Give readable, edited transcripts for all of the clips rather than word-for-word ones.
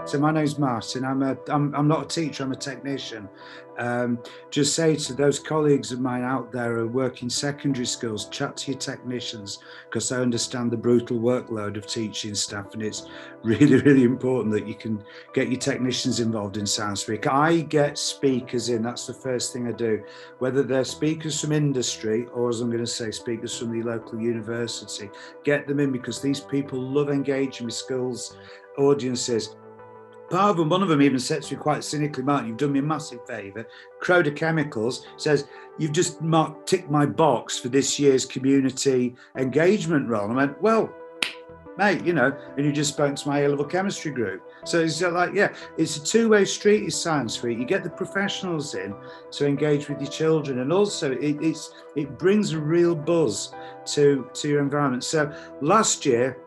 So my name's Martin. I'm not a teacher. I'm a technician. Just say to those colleagues of mine out there who work in secondary schools, chat to your technicians, because I understand the brutal workload of teaching staff, and it's really, really important that you can get your technicians involved in Science Week. I get speakers in. That's the first thing I do, whether they're speakers from industry or, as I'm going to say, speakers from the local university. Get them in because these people love engaging with schools audiences. Part of them, one of them even said to me quite cynically, Mark, you've done me a massive favour. Croda Chemicals says, you've just ticked my box for this year's community engagement role. And I went, well, mate, and you just spoke to my A-level chemistry group. So it's like, yeah, it's a two-way street, is Science Week. You get the professionals in to engage with your children, and also it brings a real buzz to your environment. So last year,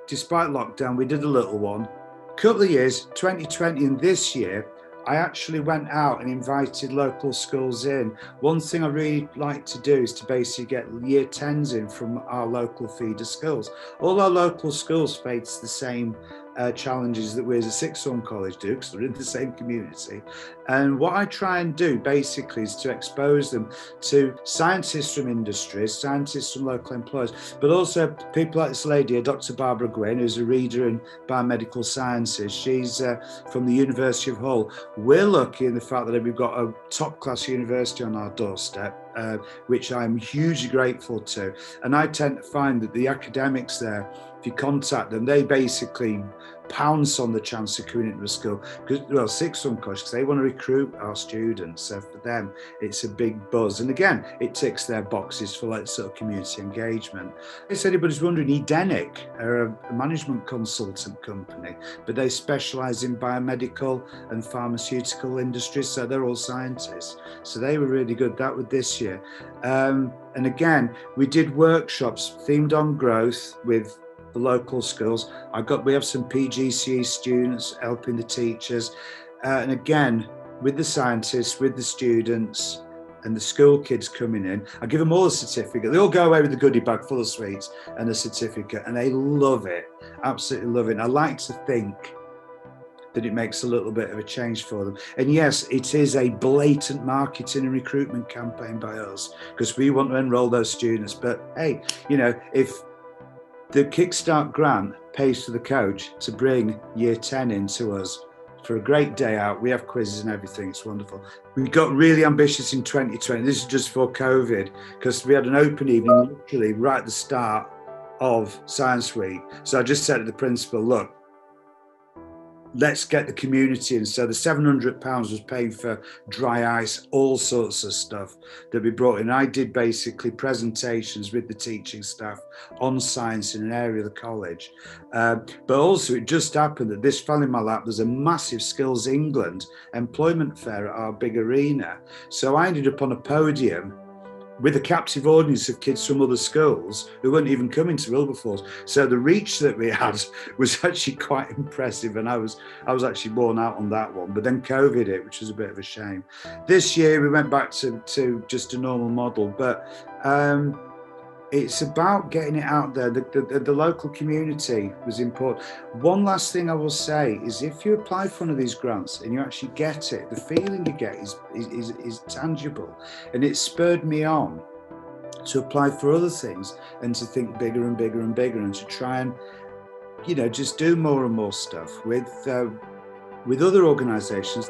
despite lockdown, we did a little one. Couple of years, 2020 and this year, I actually went out and invited local schools in. One thing I really like to do is to basically get year 10s in from our local feeder schools. All our local schools face the same challenges that we as a sixth form college do, because they're in the same community. And what I try and do basically is to expose them to scientists from industries, scientists from local employers, but also people like this lady, Dr. Barbara Gwynn, who's a reader in biomedical sciences. She's from the University of Hull. We're lucky in the fact that we've got a top-class university on our doorstep, which I'm hugely grateful to. And I tend to find that the academics there, if you contact them, they basically pounce on the chance of coming into a school, because sixth form college, because they want to recruit our students. So for them, it's a big buzz. And again, it ticks their boxes for like sort of community engagement. If anybody's wondering, Edenic are a management consultant company, but they specialize in biomedical and pharmaceutical industries. So they're all scientists. So they were really good. That was this year. And again, we did workshops themed on growth with the local schools. We have some PGCE students helping the teachers. And again, with the scientists, with the students and the school kids coming in, I give them all a certificate. They all go away with a goodie bag full of sweets and a certificate, and they love it, absolutely love it. And I like to think that it makes a little bit of a change for them. And yes, it is a blatant marketing and recruitment campaign by us, because we want to enroll those students. But hey, if the Kickstart grant pays for the coach to bring year 10 into us for a great day out. We have quizzes and everything. It's wonderful. We got really ambitious in 2020. This is just for COVID, because we had an open evening literally right at the start of Science Week. So I just said to the principal, look, let's get the community in. So the £700 was paying for dry ice, all sorts of stuff that we brought in. I did basically presentations with the teaching staff on science in an area of the college. But also it just happened that this fell in my lap. There's a massive Skills England employment fair at our big arena. So I ended up on a podium with a captive audience of kids from other schools who weren't even coming to Wilberforce. So the reach that we had was actually quite impressive, and I was actually borne out on that one. But then COVID hit, which was a bit of a shame. This year we went back to just a normal model, but it's about getting it out there. The local community was important. One last thing I will say is, if you apply for one of these grants and you actually get it, the feeling you get is tangible. And it spurred me on to apply for other things and to think bigger and bigger and bigger, and to try and, just do more and more stuff with other organisations.